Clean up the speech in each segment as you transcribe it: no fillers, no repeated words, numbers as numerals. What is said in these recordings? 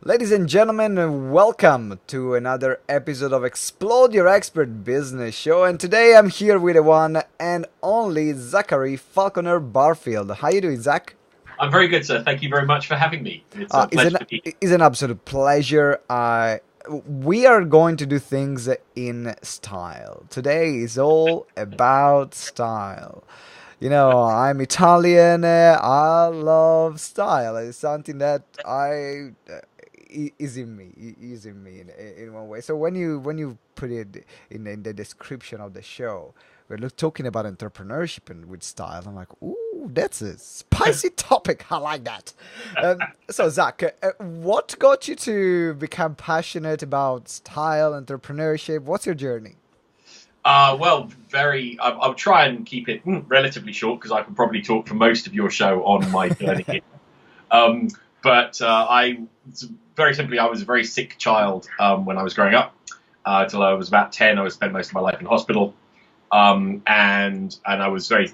Ladies and gentlemen, welcome to another episode of Explode Your Expert Business Show. And today I'm here with the one and only Zachary Falconer Barfield. How you doing, Zach? I'm very good, sir. Thank you very much for having me. It's a pleasure to be here. It's an absolute pleasure. We are going to do things in style. Today is all about style. You know, I'm Italian. I love style. It's something that is in me, in one way. So when you put it in the description of the show, we're talking about entrepreneurship and with style. I'm like, ooh, that's a spicy topic. I like that. So Zach, what got you to become passionate about style, entrepreneurship? What's your journey? I'll try and keep it relatively short because I could probably talk for most of your show on my journey here. Very simply, I was a very sick child when I was growing up. Till I was about 10, I spent most of my life in hospital, and I was very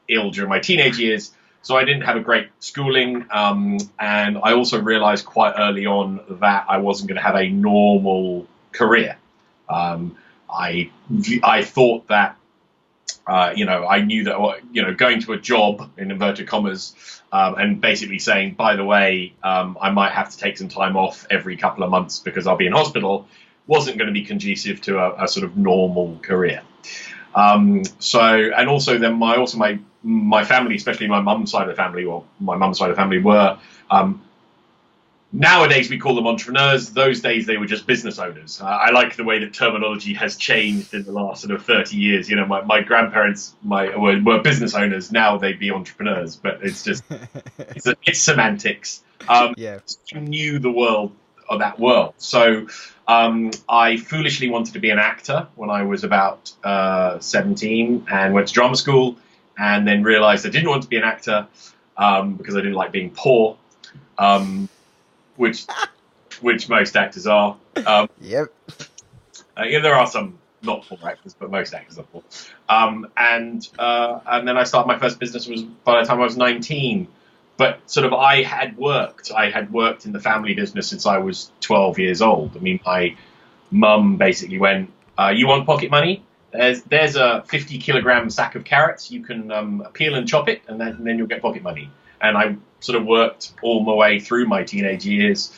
ill during my teenage years. So I didn't have a great schooling, and I also realized quite early on that I wasn't going to have a normal career. I thought that, I knew that, going to a job in inverted commas, and basically saying, by the way, I might have to take some time off every couple of months because I'll be in hospital, wasn't going to be conducive to a sort of normal career. My family, especially my mum's side of the family, were, nowadays we call them entrepreneurs. Those days they were just business owners. I like the way that terminology has changed in the last sort of 30 years. You know, my grandparents were business owners. Now they'd be entrepreneurs, but it's just it's semantics. Yeah. I knew the world of that world, so I foolishly wanted to be an actor when I was about 17 and went to drama school, and then realized I didn't want to be an actor because I didn't like being poor. Which most actors are. Yep. There are some not poor actors, but most actors are poor. And then I started my first business was by the time I was 19. But sort of I had worked in the family business since I was 12 years old. I mean, my mum basically went, you want pocket money? There's a 50-kilogram sack of carrots. You can peel and chop it, and then you'll get pocket money. And I sort of worked all my way through my teenage years.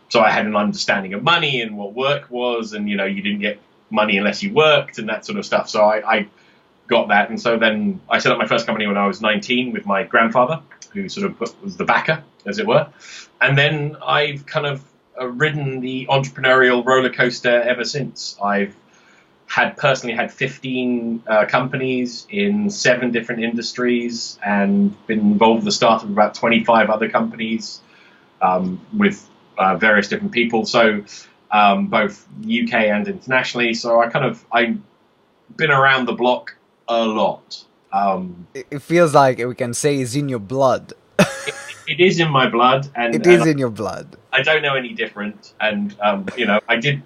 So I had an understanding of money and what work was. And, you didn't get money unless you worked and that sort of stuff. So I got that. And so then I set up my first company when I was 19 with my grandfather, who sort of was the backer, as it were. And then I've kind of ridden the entrepreneurial roller coaster ever since. I've personally had 15 companies in 7 different industries and been involved with the start of about 25 other companies with various different people. So both UK and internationally. So I've been around the block a lot. It feels like we can say it's in your blood. It is in my blood, and it is in your blood. I don't know any different. And I did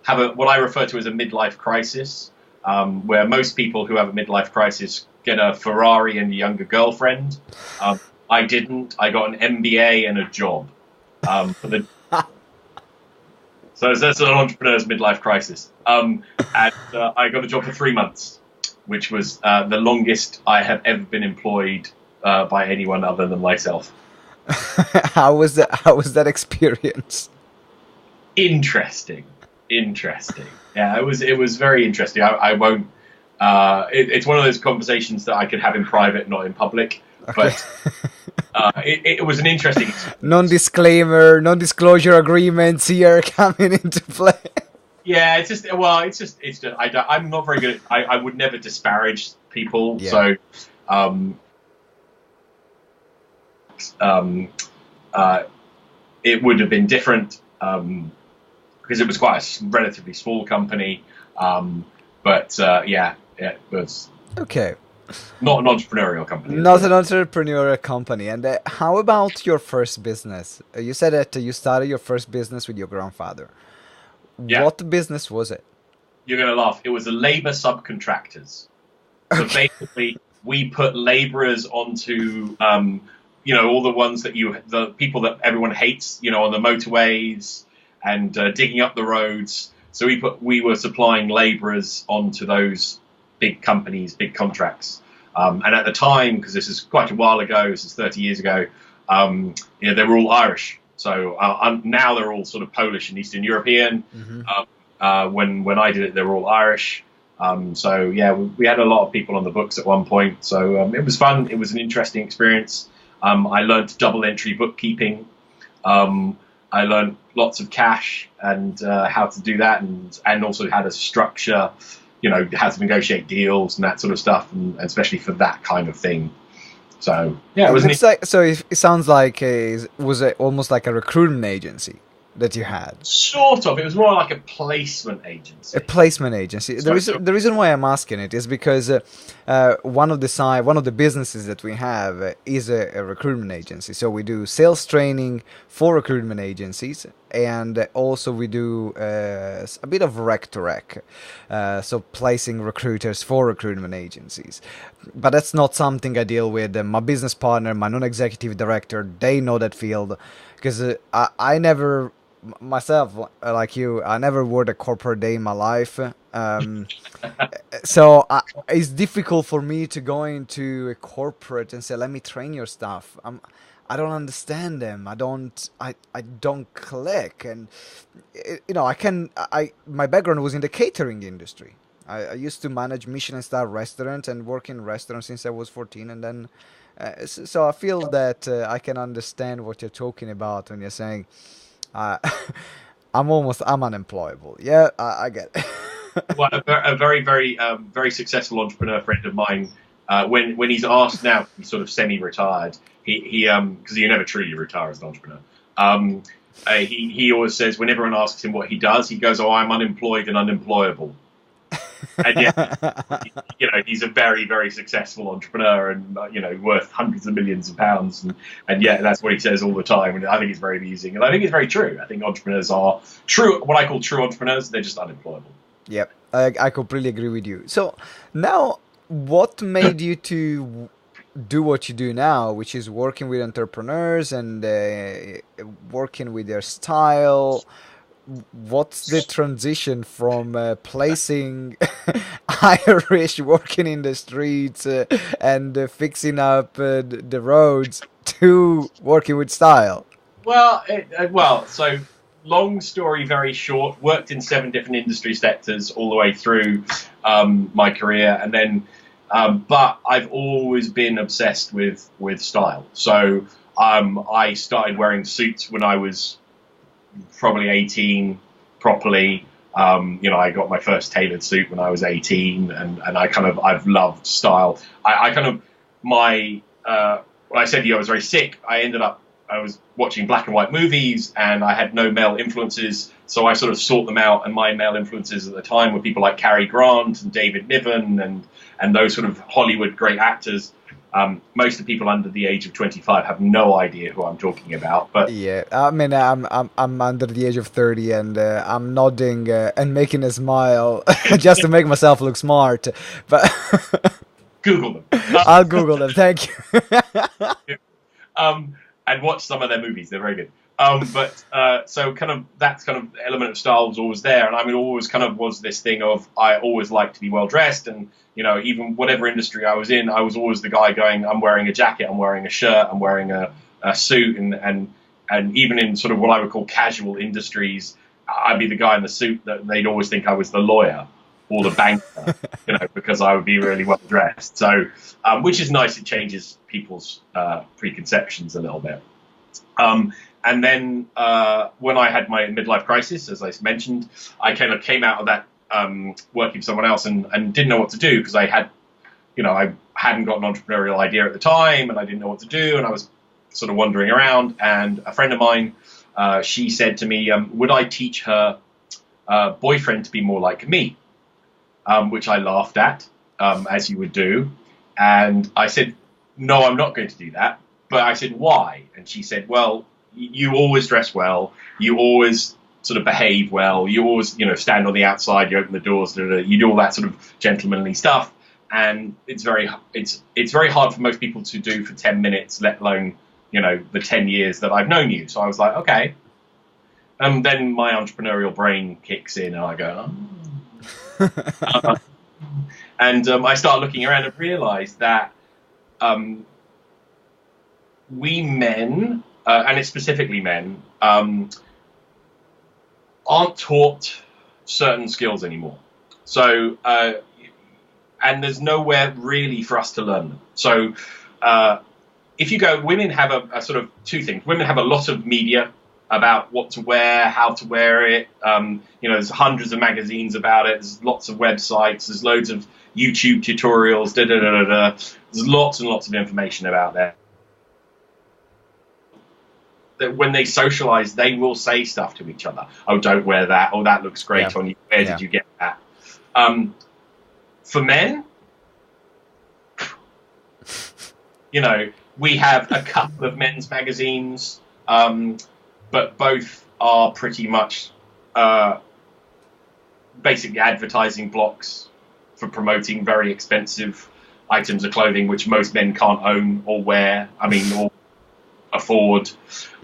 have what I refer to as a midlife crisis, where most people who have a midlife crisis get a Ferrari and a younger girlfriend. I didn't. I got an MBA and a job. So that's an entrepreneur's midlife crisis. And I got a job for 3 months, which was the longest I have ever been employed by anyone other than myself. How was that experience? Interesting. Yeah, it was very interesting. I won't. It's one of those conversations that I could have in private, not in public. Okay. But it was an interesting non-disclaimer, non-disclosure agreements here coming into play. Yeah, it's just I'm not very good. I would never disparage people. Yeah. So, it would have been different. Because it was quite a relatively small company, it was okay. Not an entrepreneurial company. Not an entrepreneurial company. And how about your first business? You said that you started your first business with your grandfather. Yeah. What business was it? You're going to laugh. It was a labor subcontractors. So basically, we put laborers onto all the ones that the people that everyone hates, on the motorways and digging up the roads. So we were supplying labourers onto those big companies, big contracts. And at the time, because this is quite a while ago, this is 30 years ago, they were all Irish. So now they're all sort of Polish and Eastern European. When I did it, they were all Irish. So yeah, we had a lot of people on the books at one point. So it was fun. It was an interesting experience. I learned double entry bookkeeping. I learned lots of cash and how to do that, and also how to structure, how to negotiate deals and that sort of stuff, and especially for that kind of thing. So yeah, it was. It sounds like was almost like a recruitment agency that you had. Sort of. It was more like a placement agency. A placement agency. The reason why I'm asking it is because one of the businesses that we have is a recruitment agency. So we do sales training for recruitment agencies, and also we do a bit of rec to rec, so placing recruiters for recruitment agencies. But that's not something I deal with. My business partner, my non-executive director, they know that field, because I never. Myself, like you, I never worked a corporate day in my life, so it's difficult for me to go into a corporate and say, "Let me train your staff." I don't understand them. I don't click, and my background was in the catering industry. I used to manage Michelin-star restaurants and work in restaurants since I was 14, and then so I feel that I can understand what you're talking about when you're saying. I'm unemployable. Yeah, I get it. Well, a very, very, very successful entrepreneur friend of mine, when he's asked now, he's sort of semi-retired. He because you never truly retire as an entrepreneur. He always says, when everyone asks him what he does, he goes, "Oh, I'm unemployed and unemployable." And yeah, he's a very, very successful entrepreneur, and worth hundreds of millions of pounds, and yeah, that's what he says all the time. And I think it's very amusing, and I think it's very true. I think entrepreneurs are what I call true entrepreneurs. They're just unemployable. Yep, I completely agree with you. So now, what made you to do what you do now, which is working with entrepreneurs and working with their style? What's the transition from placing Irish working in the streets and fixing up the roads to working with style? Well, so long story very short, worked in 7 different industry sectors all the way through my career, and then but I've always been obsessed with style. So I started wearing suits when I was probably 18 properly. I got my first tailored suit when I was 18, and I've loved style. When I said to you I was very sick, I was watching black and white movies, and I had no male influences, so I sort of sought them out, and my male influences at the time were people like Cary Grant and David Niven and those sort of Hollywood great actors. Most of the people under the age of 25 have no idea who I'm talking about. But yeah, I mean, I'm under the age of 30, and I'm nodding and making a smile just to make myself look smart. But Google them. I'll Google them. Thank you. And watch some of their movies; they're very good. So that's kind of element of style was always there, and I mean, always kind of was this thing of I always liked to be well dressed, and even whatever industry I was in, I was always the guy going, I'm wearing a jacket, I'm wearing a shirt, I'm wearing a suit, and even in sort of what I would call casual industries, I'd be the guy in the suit that they'd always think I was the lawyer or the banker, because I would be really well dressed. So, which is nice. It changes people's preconceptions a little bit. And then when I had my midlife crisis, as I mentioned, I kind of came out of that working for someone else and didn't know what to do, because I hadn't got an entrepreneurial idea at the time, and I didn't know what to do, and I was sort of wandering around. And a friend of mine, she said to me, would I teach her boyfriend to be more like me? Which I laughed at, as you would do. And I said, no, I'm not going to do that. But I said, why? And she said, well, you always dress well. You always sort of behave well. You always, stand on the outside. You open the doors. You do all that sort of gentlemanly stuff. And it's very hard for most people to do for 10 minutes, let alone the 10 years that I've known you. So I was like, okay. And then my entrepreneurial brain kicks in, and I go, oh. And I start looking around and realize that we men, and it's specifically men, aren't taught certain skills anymore. So, and there's nowhere really for us to learn them. So, if you go, women have a sort of two things. Women have a lot of media about what to wear, how to wear it. There's hundreds of magazines about it. There's lots of websites. There's loads of YouTube tutorials. There's lots and lots of information about that. That when they socialize, they will say stuff to each other. Oh, don't wear that. Oh, that looks great on you. Where did you get that? For men, we have a couple of men's magazines, but both are pretty much basically advertising blocks for promoting very expensive items of clothing, which most men can't own or wear. Or afford.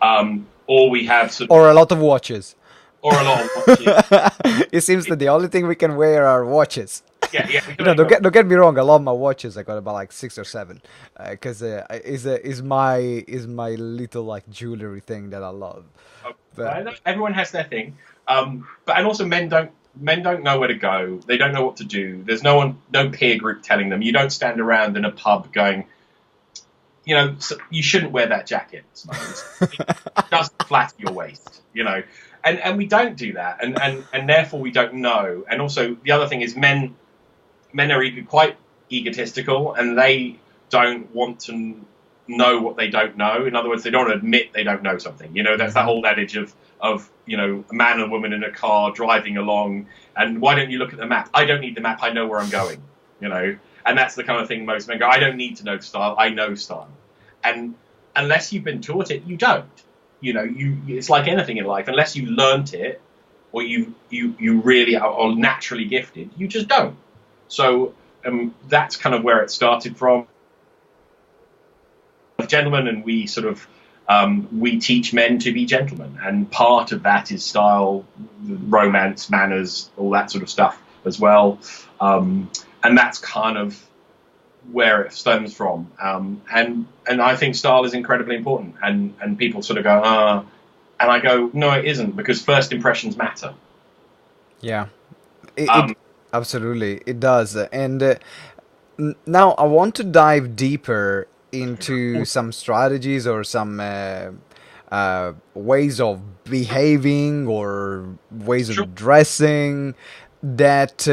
Or we have or a lot of watches. Or a lot of watches. It seems that the only thing we can wear are watches. Yeah. Don't get me wrong. I love my watches. I got about like 6 or 7, because is my little like jewelry thing that I love. But everyone has their thing. And also men don't know where to go. They don't know what to do. There's no peer group telling them. You don't stand around in a pub going, you shouldn't wear that jacket. It doesn't flatter your waist, And we don't do that, and therefore we don't know. And also the other thing is men are quite egotistical, and they don't want to know what they don't know. In other words, they don't admit they don't know something. That's that old adage of a man and woman in a car driving along, and why don't you look at the map? I don't need the map. I know where I'm going. And that's the kind of thing most men go, I don't need to know style. I know style. And unless you've been taught it, you don't. It's like anything in life. Unless you learnt it, or you really are naturally gifted, you just don't. So that's kind of where it started from. Gentlemen, and we sort of we teach men to be gentlemen, and part of that is style, romance, manners, all that sort of stuff as well. And that's kind of where it stems from. And I think style is incredibly important. And people sort of go, and I go, no, it isn't, because first impressions matter. Yeah, it absolutely, it does. And now I want to dive deeper into some strategies or some ways of behaving or ways of dressing that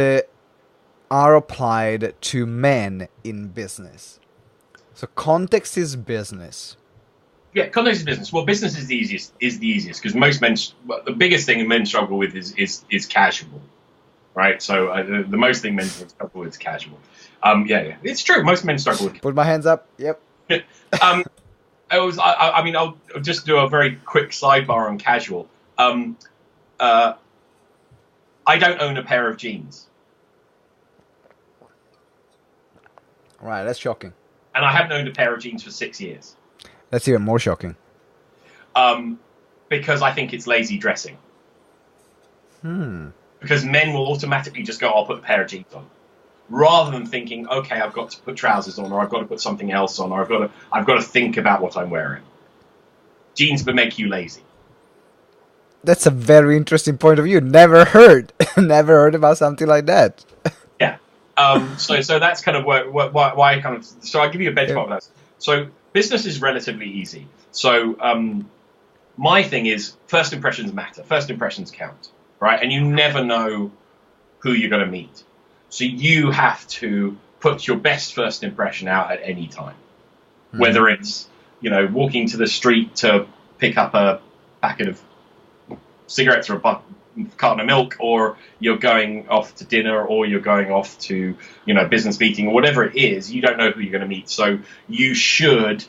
are applied to men in business. So context is business. Yeah, context is business. Well, business is the easiest because most men, the biggest thing men struggle with is casual, right? So the most thing men struggle with is casual. Yeah, it's true. Most men struggle with. Put my hands up. Yep. I'll just do a very quick sidebar on casual. I don't own a pair of jeans. Right, that's shocking. And I haven't owned a pair of jeans for 6 years. That's even more shocking. Because I think it's lazy dressing. Because men will automatically just go, I'll put a pair of jeans on. Rather than thinking, okay, I've got to put trousers on, or I've got to put something else on, or I've got to think about what I'm wearing. Jeans would make you lazy. That's a very interesting point of view. Never heard about something like that. Yeah. So that's kind of why I kind of. So I'll give you a benchmark of that. So business is relatively easy. So my thing is first impressions matter. First impressions count, right? And you never know who you're going to meet. So you have to put your best first impression out at any time, whether it's walking to the street to pick up a packet of cigarettes or a carton of milk, or you're going off to dinner, or you're going off to business meeting, or whatever it is. You don't know who you're going to meet, so you should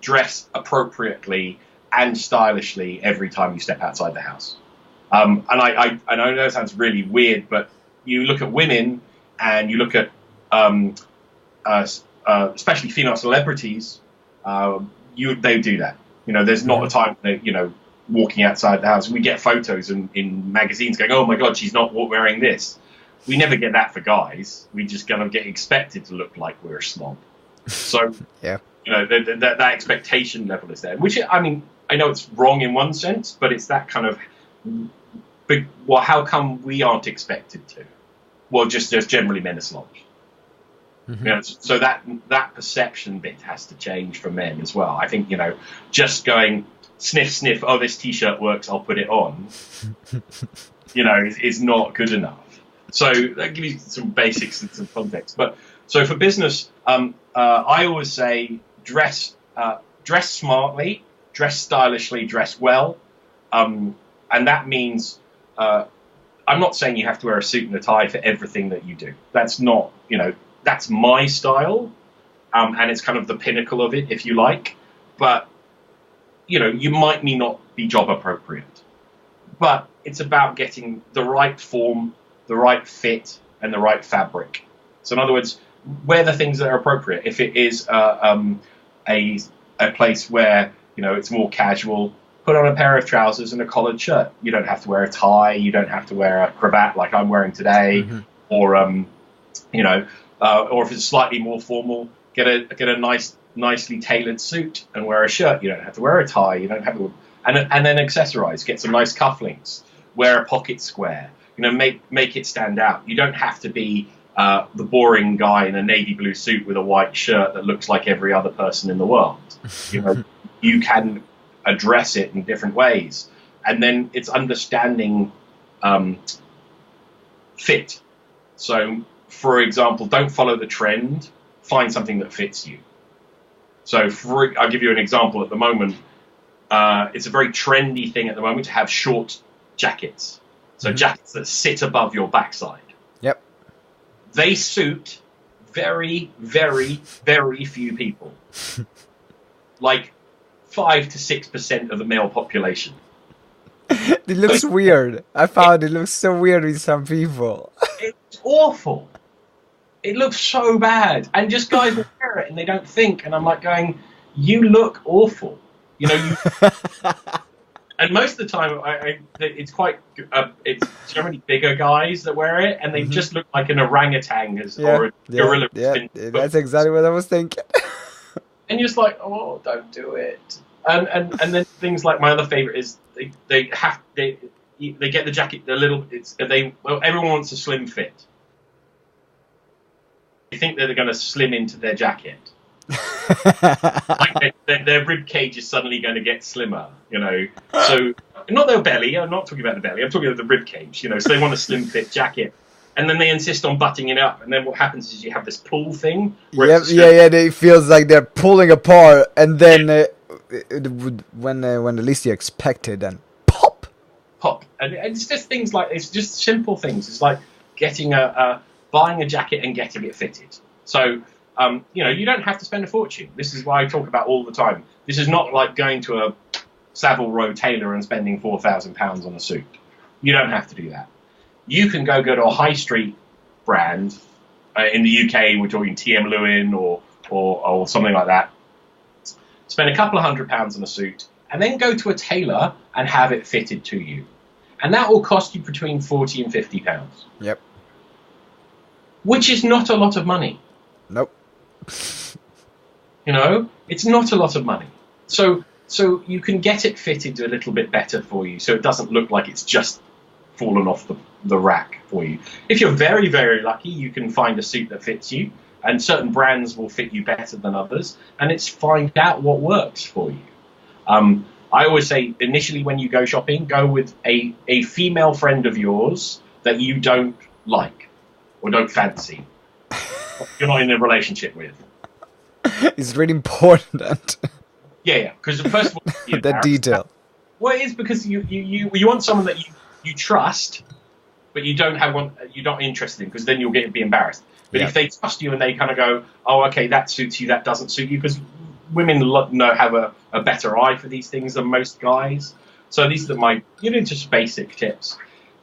dress appropriately and stylishly every time you step outside the house. And I know that sounds really weird, but you look at women and you look at especially female celebrities, they do that. You know, there's not a time that, you know, walking outside the house. We get photos in magazines going, oh my God, she's not wearing this. We never get that for guys. We just kind of get expected to look like we're a snob. So, yeah, you know, that expectation level is there. Which, I mean, I know it's wrong in one sense, but it's that kind of big, well, how come we aren't expected to? Well, just generally men are snobs. You know, so that perception bit has to change for men as well. I think, you know, just going sniff, sniff, oh, this T-shirt works, I'll put it on, you know, is not good enough. So that gives you some basics and some context. But so for business, I always say dress smartly, dress stylishly, dress well, and that means I'm not saying you have to wear a suit and a tie for everything that you do. That's not, you know, that's my style, and it's kind of the pinnacle of it, if you like. But, you know, you might not be job appropriate. But it's about getting the right form, the right fit, and the right fabric. So in other words, wear the things that are appropriate. If it is a place where, you know, it's more casual, put on a pair of trousers and a collared shirt. You don't have to wear a tie. You don't have to wear a cravat like I'm wearing today, or you know. Or if it's slightly more formal, get a nicely tailored suit and wear a shirt. You don't have to wear a tie. You don't have to, and then accessorize. Get some nice cufflinks. Wear a pocket square. You know, make it stand out. You don't have to be the boring guy in a navy blue suit with a white shirt that looks like every other person in the world. You know, you can address it in different ways, and then it's understanding fit. So, for example, don't follow the trend. Find something that fits you. So I'll give you an example at the moment. It's a very trendy thing at the moment to have short jackets. So jackets that sit above your backside. Yep. They suit very, very, very few people. Like 5 to 6% of the male population. It looks weird. I found it looks so weird with some people. It's awful. It looks so bad, and just guys will wear it and they don't think. And I'm like going, "You look awful," you know. And most of the time, it's quite. It's generally bigger guys that wear it, and they just look like an orangutan or a gorilla. Yeah, that's exactly what I was thinking. And you're just like, "Oh, don't do it." And then things like my other favorite is they get the jacket a little. Everyone wants a slim fit. They think that they're going to slim into their jacket. Like their rib cage is suddenly going to get slimmer, you know. So not their belly. I'm not talking about the belly. I'm talking about the rib cage, you know. So they want a slim fit jacket, and then they insist on butting it up. And then what happens is you have this pull thing. It feels like they're pulling apart, and then when the least you expect it, then pop. And it's just things like it's just simple things. It's like getting buying a jacket and getting it fitted. So, you know, you don't have to spend a fortune. This is why I talk about all the time. This is not like going to a Savile Row tailor and spending £4,000 on a suit. You don't have to do that. You can go to a high street brand. In the UK, we're talking TM Lewin or something like that. Spend a couple of £100 on a suit, and then go to a tailor and have it fitted to you. And that will cost you between £40 and £50. Yep. Which is not a lot of money. Nope. You know, it's not a lot of money. So you can get it fitted a little bit better for you, so it doesn't look like it's just fallen off the rack for you. If you're very, very lucky, you can find a suit that fits you, and certain brands will fit you better than others, and it's find out what works for you. I always say, initially when you go shopping, go with a female friend of yours that you don't like or don't fancy. You're not in a relationship with. It's really important. Yeah, because first of all, that detail. Well, it is because you want someone that you trust, but you don't have one you're not interested in, because then you'll be embarrassed. But if they trust you and they kind of go, oh, okay, that suits you, that doesn't suit you, because women have a better eye for these things than most guys. So these are my just basic tips.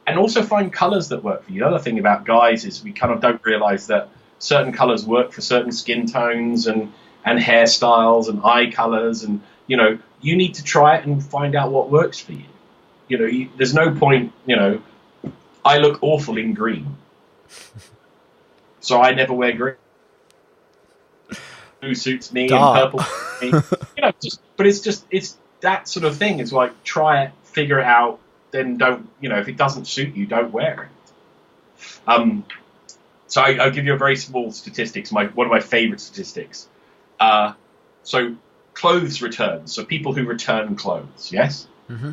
And also find colours that work for you. The other thing about guys is we kind of don't realise that certain colours work for certain skin tones, and and hairstyles and eye colors, and you need to try it and find out what works for you. There's no point. I look awful in green, so I never wear green. Blue suits me and purple suits me. But it's that sort of thing. It's like, try it, figure it out, then don't. If it doesn't suit you, don't wear it. So I'll give you a very small statistics. One of my favorite statistics. So clothes returns. So people who return clothes. Yes. Mm-hmm.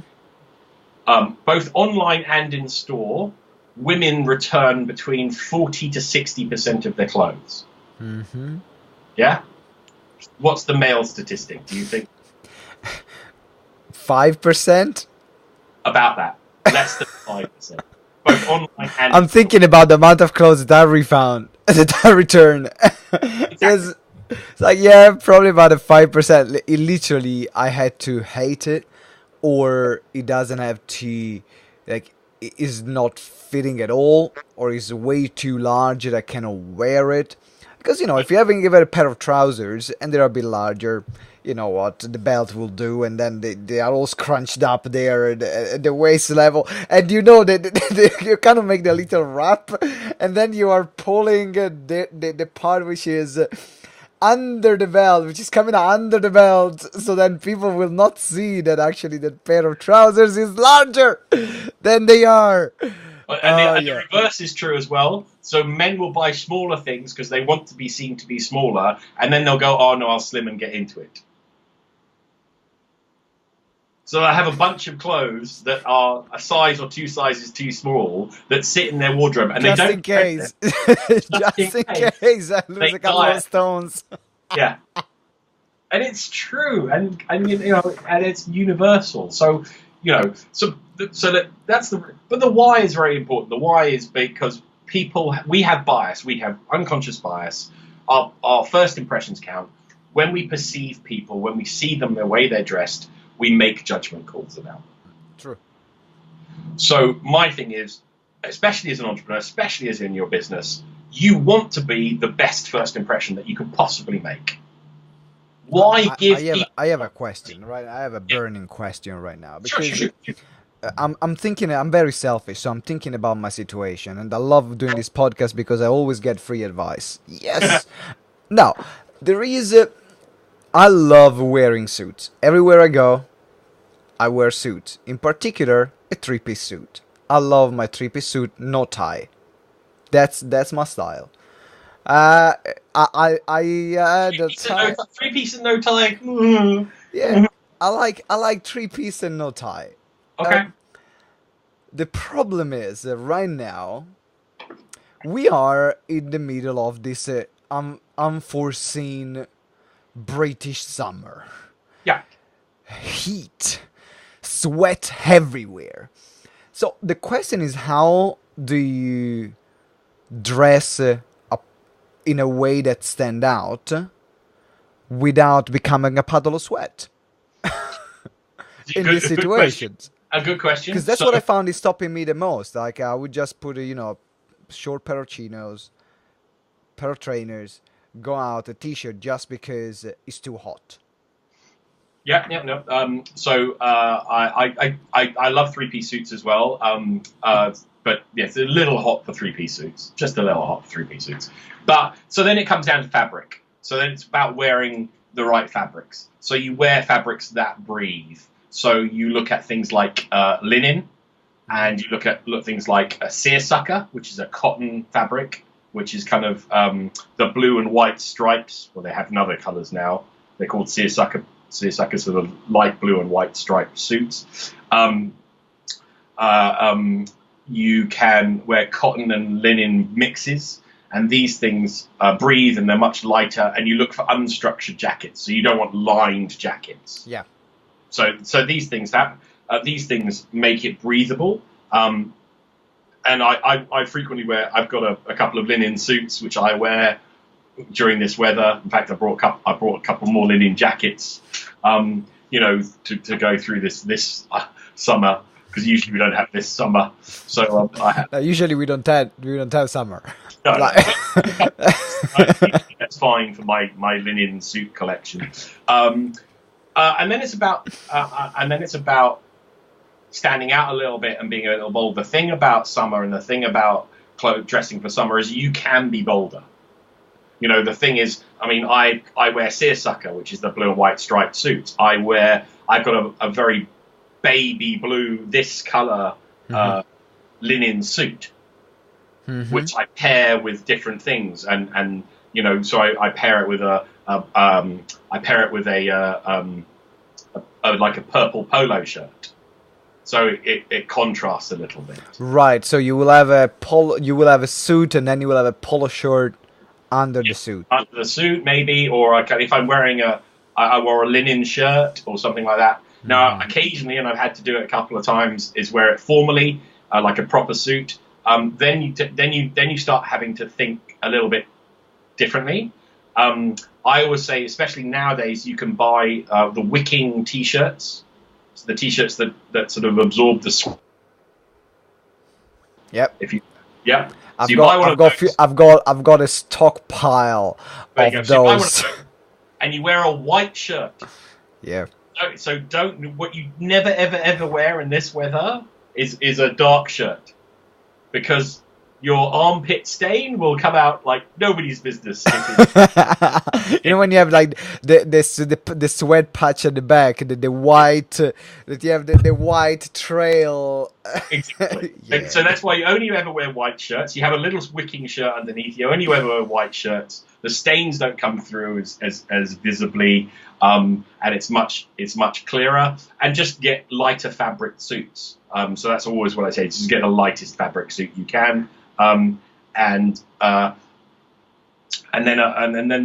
Both online and in store, women return between 40 to 60% of their clothes. Mm-hmm. Yeah. What's the male statistic? Do you think? 5%? About that. Less than 5%. Both online and... I'm thinking about the amount of clothes that I refound, that I returned. Exactly. It's like, yeah, probably about a 5%. Literally, I had to hate it, or it doesn't have to, like, it is not fitting at all, or is way too large that I cannot wear it. Because, if you haven't given a pair of trousers and they're a bit larger, you know what, the belt will do, and then they are all scrunched up there at the waist level, and that you kind of make the little wrap, and then you are pulling the part which is under the belt, which is coming under the belt, so then people will not see that actually that pair of trousers is larger than they are. And the reverse is true as well. So men will buy smaller things because they want to be seen to be smaller, and then they'll go, oh no, I'll slim and get into it. So I have a bunch of clothes that are a size or 2 sizes too small that sit in their wardrobe, and just they don't. In case. Just in case I lose a couple of stones. Yeah, and it's true, and it's universal. So that's but the why is very important. The why is because we have bias, we have unconscious bias. Our first impressions count. When we perceive people, when we see them the way they're dressed, we make judgment calls about them. True. So my thing is, especially as an entrepreneur, especially as in your business, you want to be the best first impression that you could possibly make. Why I have a question, right? I have a burning question right now, because sure. I'm thinking, I'm very selfish, so I'm thinking about my situation, and I love doing this podcast because I always get free advice. Yes. Now, I love wearing suits. Everywhere I go, I wear suits. In particular, a 3-piece suit. I love my 3-piece suit, no tie. That's my style. The tie. 3-piece and no tie. Yeah, I like 3-piece and no tie. Okay. The problem is that right now we are in the middle of this unforeseen British summer. Yeah. Heat, sweat everywhere. So the question is, how do you dress in a way that stand out without becoming a puddle of sweat in these situations? A good question. Because that's what I found is stopping me the most. Like, I would just put a short pair of chinos, pair of trainers, go out, a t-shirt, just because it's too hot. Yeah. So I love 3-piece suits as well. But yeah, it's a little hot for 3-piece suits. Just a little hot for 3-piece suits. But so then it comes down to fabric. So then it's about wearing the right fabrics. So you wear fabrics that breathe. So you look at things like linen, and you look at things like a seersucker, which is a cotton fabric, which is kind of the blue and white stripes. Well, they have other colours now. They're called seersucker. Seersucker, sort of light blue and white striped suits. You can wear cotton and linen mixes, and these things breathe, and they're much lighter. And you look for unstructured jackets, so you don't want lined jackets. Yeah. So these things make it breathable. And I frequently wear. I've got a couple of linen suits which I wear during this weather. In fact, I brought a couple more linen jackets. To go through this summer, because usually we don't have this summer. So usually we don't have summer. No, That's fine for my linen suit collection. And then it's about standing out a little bit and being a little bold. The thing about summer and the thing about dressing for summer is you can be bolder. You know, the thing is, I mean, I wear seersucker, which is the blue and white striped suit. I've got a very baby blue, this color linen suit, which I pair with different things, and you know, so I pair it with like a purple polo shirt. So it contrasts a little bit. Right. So you will have a suit, and then you will have a polo shirt under the suit. Under the suit, maybe, or if I'm wearing I wore a linen shirt or something like that. Now, occasionally, and I've had to do it a couple of times, is wear it formally, like a proper suit. Then you start having to think a little bit differently. I always say, especially nowadays, you can buy the wicking t-shirts. So the t-shirts that sort of absorb the sweat. Yep. I've got a stockpile of those. And you wear a white shirt. Yeah. So what you never ever wear in this weather is a dark shirt, because your armpit stain will come out like nobody's business. You know, when you have like the sweat patch at the back, the white that you have the white trail. Exactly. Yeah. So that's why you only ever wear white shirts. You have a little wicking shirt underneath. You only ever wear white shirts. The stains don't come through as visibly, and it's much clearer. And just get lighter fabric suits. So that's always what I say: just get the lightest fabric suit you can. And then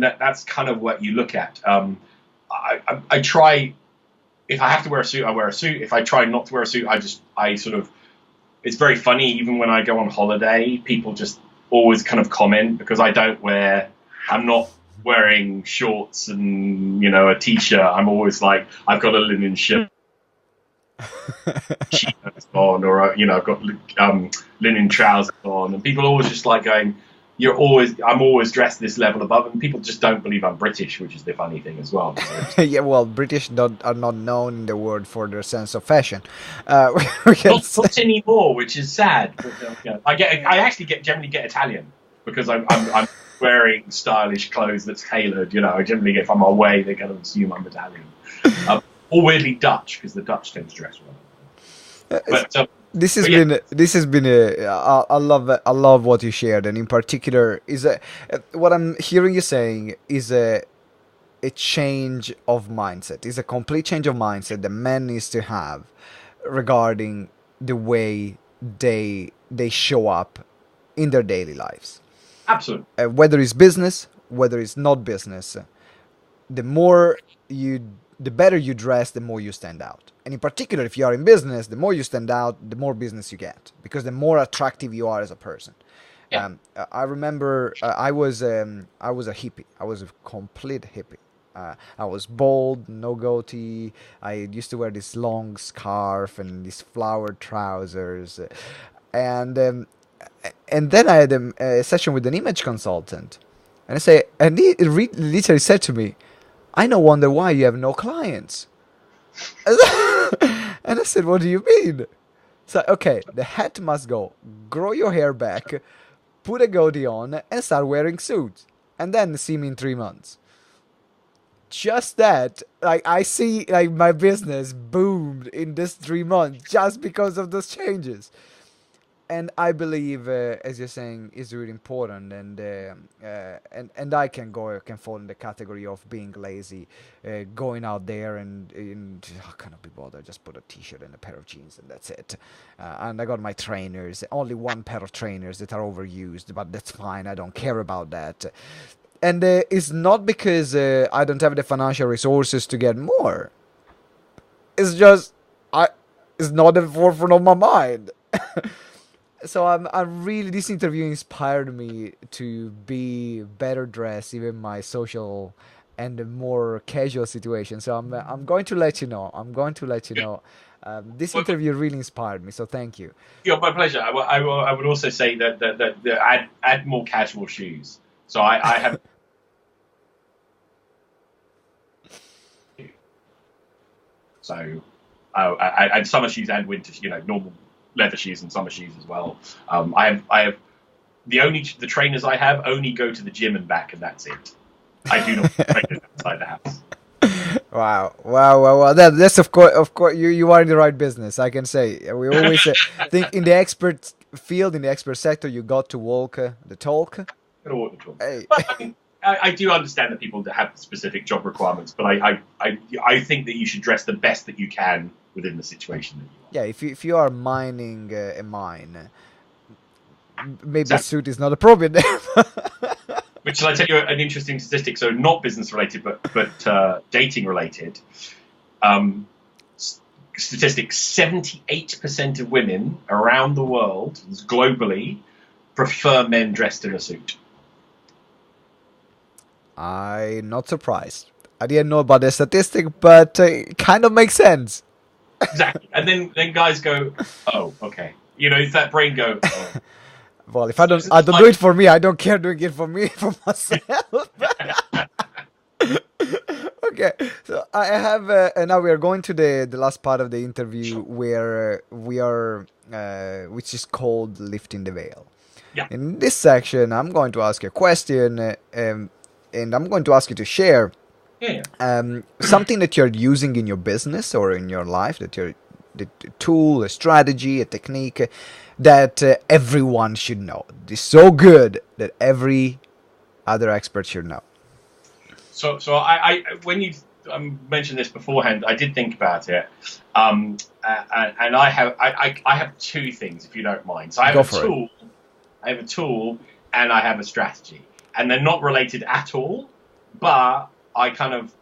that's kind of what you look at. I try, if I have to wear a suit, I wear a suit. If I try not to wear a suit, it's very funny. Even when I go on holiday, people just always kind of comment, because I'm not wearing shorts and, you know, a t-shirt. I'm always like, I've got a linen shirt on, or you know, I've got linen trousers on, and people are always just like going, I'm always dressed this level above, and people just don't believe I'm British, which is the funny thing as well. Yeah, well, British are not known in the world for their sense of fashion. Not anymore, which is sad. But, you know, I actually generally get Italian, because I'm wearing stylish clothes that's tailored. You know, I generally get, if I'm away, they're going to assume I'm Italian. Or weirdly Dutch, because the Dutch tend to dress well. But this has been I love what you shared, and in particular is what I'm hearing you saying is a change of mindset. It's a complete change of mindset that man needs to have regarding the way they show up in their daily lives. Absolutely. Whether it's business, whether it's not business, the better you dress, the more you stand out. And in particular, if you are in business, the more you stand out, the more business you get, because the more attractive you are as a person. Yeah. I remember I was a hippie. I was a complete hippie. I was bald, no goatee. I used to wear this long scarf and these flowered trousers. And then I had a session with an image consultant. And he literally said to me, "I no wonder why you have no clients." And I said, "What do you mean?" So, okay, the hat must go. Grow your hair back, put a goatee on, and start wearing suits. And then see me in 3 months. Just that, like, I see, like, my business boomed in this 3 months just because of those changes. And I believe, as you're saying, is really important, and I can fall in the category of being lazy, going out there and I cannot be bothered. Just put a t-shirt and a pair of jeans, and that's it. And I got my trainers, only one pair of trainers that are overused, but that's fine. I don't care about that. And it's not because I don't have the financial resources to get more. It's just it's not at the forefront of my mind. So I'm really, this interview inspired me to be better dressed, even my social and more casual situation. So I'm going to let you know. This interview really inspired me. So thank you. Yeah, my pleasure. I would also say that add more casual shoes. So I have So, and summer shoes and winter, normal leather shoes and summer shoes as well. I have the trainers I have only go to the gym and back, and that's it. I do not train outside the house. Wow. That's of course, you are in the right business. I can say we always think in the expert field, in the expert sector, you got to walk the talk. Hey. But I mean, I do understand that people have specific job requirements, but I think that you should dress the best that you can within the situation that you are. Yeah, if you are mining a mine, maybe a suit is not appropriate. Which, shall I tell you an interesting statistic? So not business related, but dating related. Statistics: 78% of women around the world, globally, prefer men dressed in a suit. I'm not surprised. I didn't know about the statistic, but it kind of makes sense. Exactly. And then guys go, oh, okay. It's that brain go, oh. Well, if I don't do it for me, I don't care doing it for me, for myself. Okay, so I have, now we are going to the last part of the interview where we are, which is called Lifting the Veil. Yeah. In this section, I'm going to ask you a question, and I'm going to ask you to share something that you're using in your business or in your life, the tool, a strategy, a technique that everyone should know. It's so good that every other expert should know. So I when you mentioned this beforehand, I did think about it, and I have two things, if you don't mind. So I have a tool, and I have a strategy, and they're not related at all. But I kind of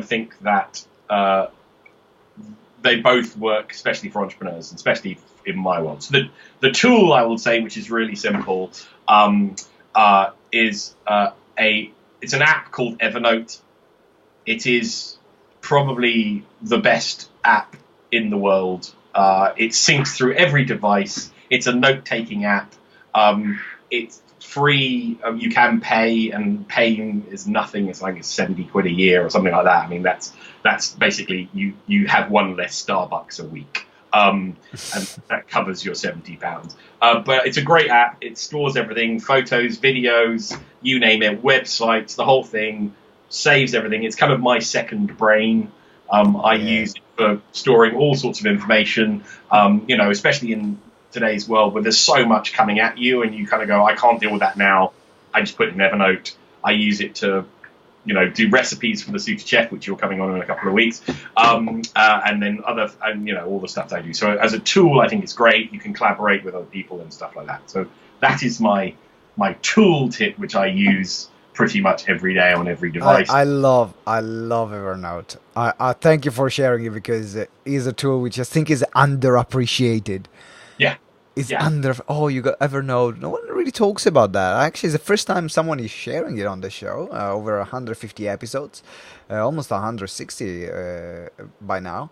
think that they both work, especially for entrepreneurs, and especially in my world. So the tool, I will say, which is really simple, is it's an app called Evernote. It is probably the best app in the world. It syncs through every device. It's a note-taking app. It's free. You can pay, and paying is nothing. It's like 70 quid a year or something like that. I mean, that's basically you have one less Starbucks a week. And that covers your £70. But it's a great app. It stores everything: photos, videos, you name it, websites, the whole thing. Saves everything. It's kind of my second brain. I use it for storing all sorts of information. Especially in today's world where there's so much coming at you, and you kind of go, I can't deal with that now. I just put it in Evernote. I use it to do recipes for the Super Chef, which you're coming on in a couple of weeks, and then all the stuff that I do. So as a tool, I think it's great. You can collaborate with other people and stuff like that. So that is my tool tip, which I use pretty much every day on every device. I love Evernote. I thank you for sharing it, because it is a tool which I think is underappreciated. Yeah. It's you got Evernote. No one really talks about that. Actually, it's the first time someone is sharing it on the show. Over 150 episodes, almost 160 by now.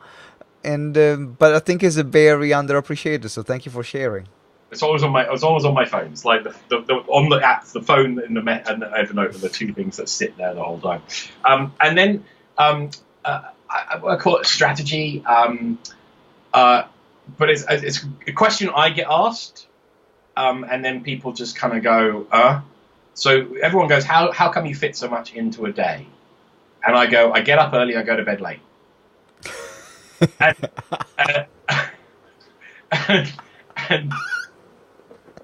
And but I think it's a very underappreciated. So thank you for sharing. It's always on my phone. It's like the on the apps, the phone and the Evernote are the two things that sit there the whole time. And then I call it strategy. But it's a question I get asked, and then people just kind of go, So everyone goes, how come you fit so much into a day? And I go, I get up early, I go to bed late.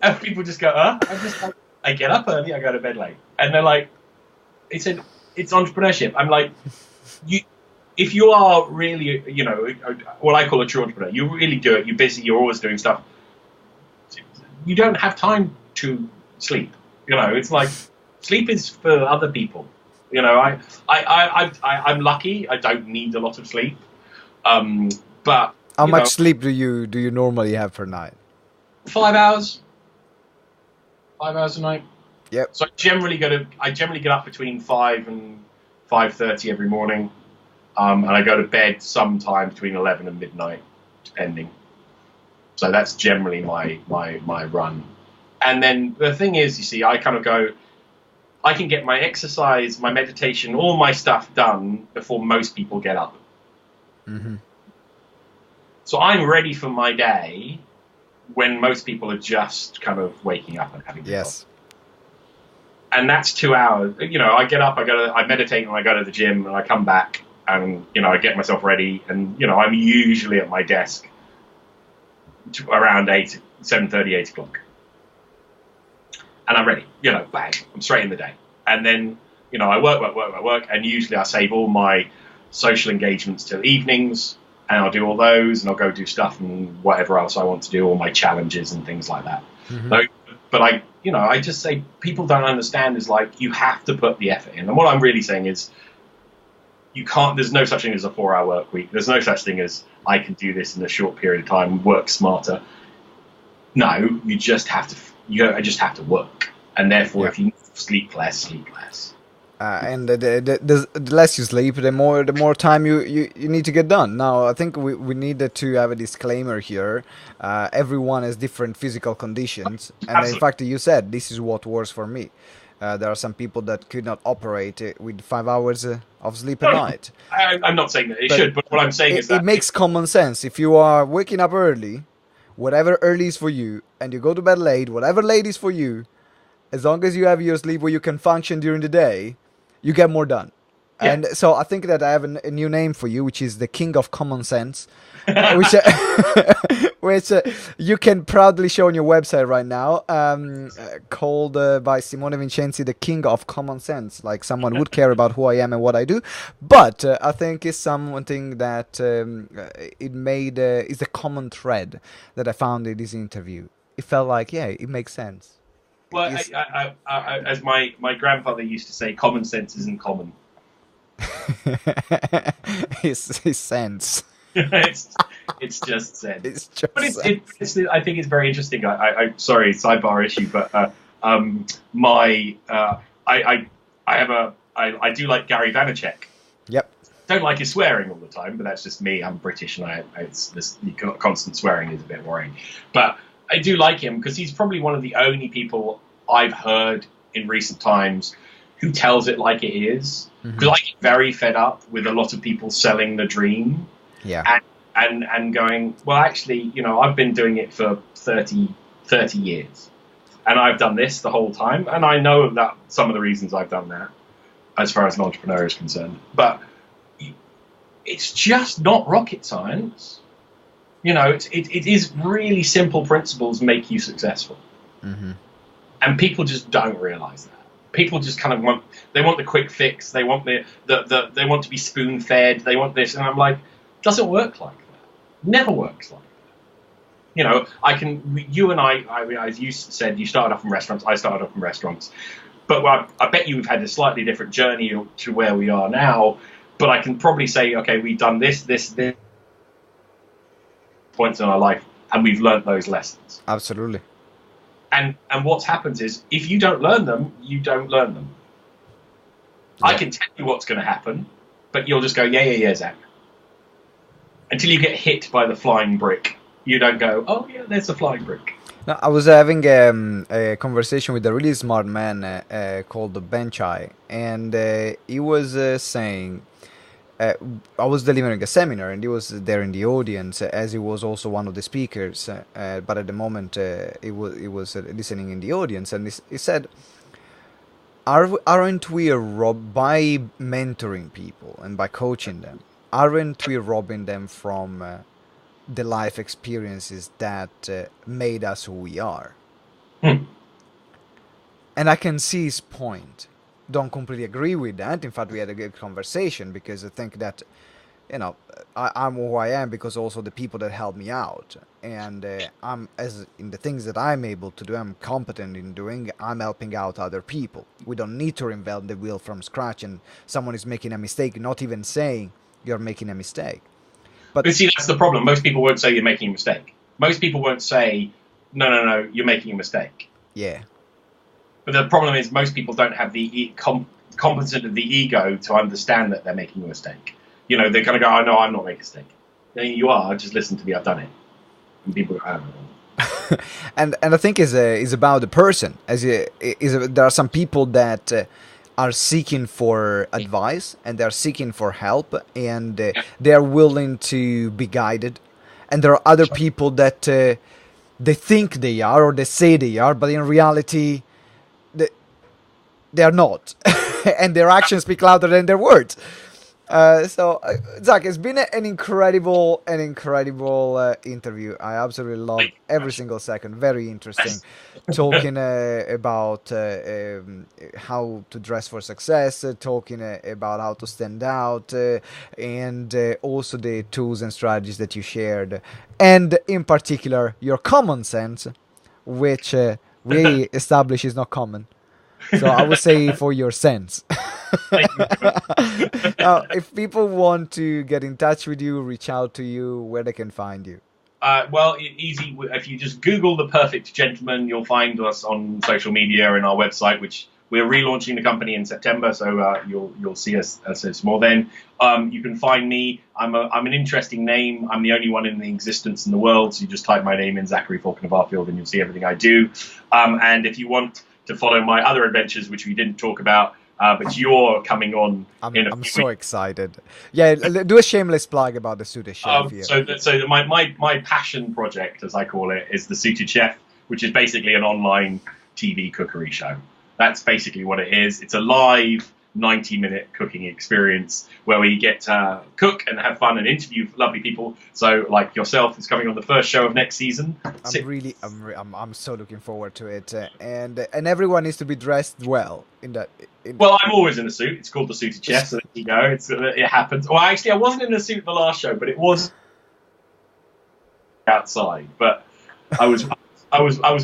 and people just go, I'm just like, I get up early, I go to bed late. And they're like, it's entrepreneurship. I'm like, if you are really, what I call a true entrepreneur, you really do it. You're busy. You're always doing stuff. You don't have time to sleep. It's like sleep is for other people. I'm lucky. I don't need a lot of sleep. But how much sleep do you normally have per night? 5 hours. 5 hours a night. Yep. So I generally get up between 5 and 5:30 every morning. And I go to bed sometime between 11 and midnight, depending. So that's generally my run. And then the thing is, you see, I kind of go, I can get my exercise, my meditation, all my stuff done before most people get up. Mm-hmm. So I'm ready for my day when most people are just kind of waking up and having Yes. And that's 2 hours. I get up, I meditate, and I go to the gym, and I come back, and I get myself ready, and I'm usually at my desk around 7:30, 8 o'clock, and I'm ready. Bang, I'm straight in the day, and then I work, and usually I save all my social engagements till evenings, and I'll do all those, and I'll go do stuff and whatever else I want to do, all my challenges and things like that. Mm-hmm. But I just say people don't understand is like you have to put the effort in. And what I'm really saying is you can't, there's no such thing as a 4-hour work week. There's no such thing as I can do this in a short period of time, work smarter. No, you just have to work. And therefore, if you sleep less, sleep less. And the less you sleep, the more time you need to get done. Now, I think we needed to have a disclaimer here. Everyone has different physical conditions, and Absolutely. in fact, you said this is what works for me. There are some people that could not operate with 5 hours of sleep a night. I'm not saying that it should, but what I'm saying is that it makes common sense. If you are waking up early, whatever early is for you, and you go to bed late, whatever late is for you, as long as you have your sleep where you can function during the day, you get more done. Yeah. And so I think that I have a new name for you, which is the King of Common Sense, which you can proudly show on your website right now, called by Simone Vincenzi, the King of Common Sense. Like someone would care about who I am and what I do. But I think it's something that is a common thread that I found in this interview. It felt like, it makes sense. Well, as my grandfather used to say, common sense isn't common. His sense. it's just sense. It's just but sense. I think it's very interesting. I sorry, sidebar issue, but I do like Gary Vaynerchuk. Yep. Don't like his swearing all the time, but that's just me. I'm British, and constant swearing is a bit worrying. But I do like him because he's probably one of the only people I've heard in recent times who tells it like it is. Because I get very fed up with a lot of people selling the dream. Yeah. And going, well, actually, I've been doing it for 30 years. And I've done this the whole time. And I know that some of the reasons I've done that as far as an entrepreneur is concerned. But it's just not rocket science. It is really simple principles make you successful. Mm-hmm. And people just don't realize that. People just kind of want the quick fix. They want they want to be spoon fed. They want this. And I'm like, it doesn't work like that. Never works like that. You and I, as you said, you started off in restaurants. I started off in restaurants. But I bet you've had a slightly different journey to where we are now. But I can probably say, okay, we've done this points in our life, and we've learned those lessons. Absolutely. And what happens is, if you don't learn them, you don't learn them. Yeah. I can tell you what's going to happen, but you'll just go, yeah, Zach. Until you get hit by the flying brick, you don't go, oh yeah, there's the flying brick. No, I was having a conversation with a really smart man called Ben Chai, and he was saying, I was delivering a seminar, and he was there in the audience, as he was also one of the speakers. But at the moment, he was listening in the audience, and he said, "Aren't we by mentoring people and by coaching them? Aren't we robbing them from the life experiences that made us who we are?" And I can see his point. Don't completely agree with that. In fact, we had a good conversation because I think that, I'm who I am because also the people that help me out, and I'm as in the things that I'm able to do, I'm competent in doing. I'm helping out other people. We don't need to reinvent the wheel from scratch, and someone is making a mistake, not even saying you're making a mistake. But see, that's the problem. Most people won't say you're making a mistake. Most people won't say, no, you're making a mistake. Yeah. But the problem is most people don't have the competence of the ego to understand that they're making a mistake. They're going to go, oh, no, I'm not making a mistake. You are, just listen to me, I've done it. And people go, I don't know. and I think is about the person. There are some people that are seeking for advice and they are seeking for help, and they are willing to be guided. And there are other people that they think they are, or they say they are, but in reality, they are not, and their actions speak louder than their words. Zach, it's been an incredible interview. I absolutely love every single second. Very interesting, talking about how to dress for success, talking about how to stand out, and also the tools and strategies that you shared, and in particular your common sense, which we establish is not common. So I would say for your sense. Now, if people want to get in touch with you, reach out to you, where they can find you. Well, easy. If you just Google The Perfect Gentleman, you'll find us on social media and our website, which we're relaunching the company in September. So you'll see us more then. You can find me. I'm an interesting name. I'm the only one in the existence in the world. So you just type my name in, Zachary Falconer Barfield, and you'll see everything I do. And if you want to follow my other adventures, which we didn't talk about, but you're coming on. I'm so excited. Yeah, do a shameless plug about the Suited Chef. So my passion project, as I call it, is the Suited Chef, which is basically an online TV cookery show. That's basically what it is. It's a live 90-minute cooking experience where we get to cook and have fun and interview lovely people. So, like yourself, is coming on the first show of next season. I'm so looking forward to it, and everyone needs to be dressed well in that. Well, I'm always in a suit. It's called the Suited Chef, so there you go. It happens. Well, actually, I wasn't in a suit the last show, but it was outside. But I was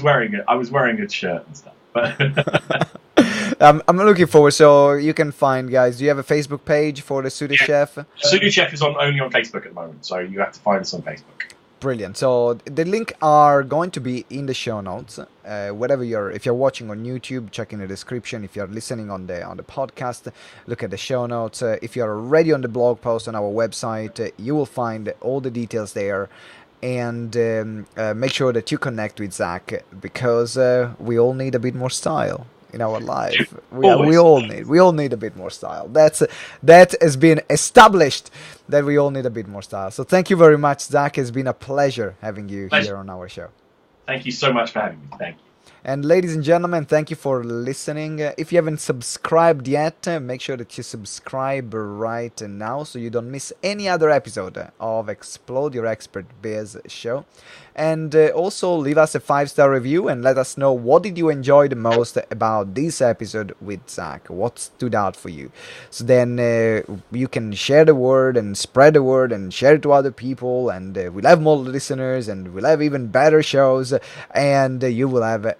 wearing a shirt and stuff. But I'm looking forward. So you can find, guys. Do you have a Facebook page for the Suited Chef? Suited Chef is only on Facebook at the moment, so you have to find us on Facebook. Brilliant. So the link are going to be in the show notes. If you're watching on YouTube, check in the description. If you're listening on the podcast, look at the show notes. If you're already on the blog post on our website, you will find all the details there. And make sure that you connect with Zach, because we all need a bit more style in our life. We all need a bit more style. That has been established, that we all need a bit more style. So thank you very much, Zach. It's been a pleasure having you here on our show. Thank you so much for having me. Thank you. And ladies and gentlemen, thank you for listening. If you haven't subscribed yet, make sure that you subscribe right now so you don't miss any other episode of Explode Your Expert Biz show. And also leave us a 5-star review and let us know what did you enjoy the most about this episode with Zach. What stood out for you? So then you can share the word and spread the word and share it to other people, and we'll have more listeners and we'll have even better shows, and you will have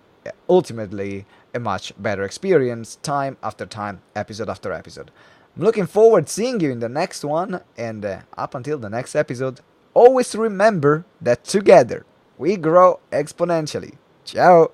ultimately a much better experience time after time, episode after episode. I'm looking forward to seeing you in the next one, and up until the next episode, always remember that together we grow exponentially. Ciao!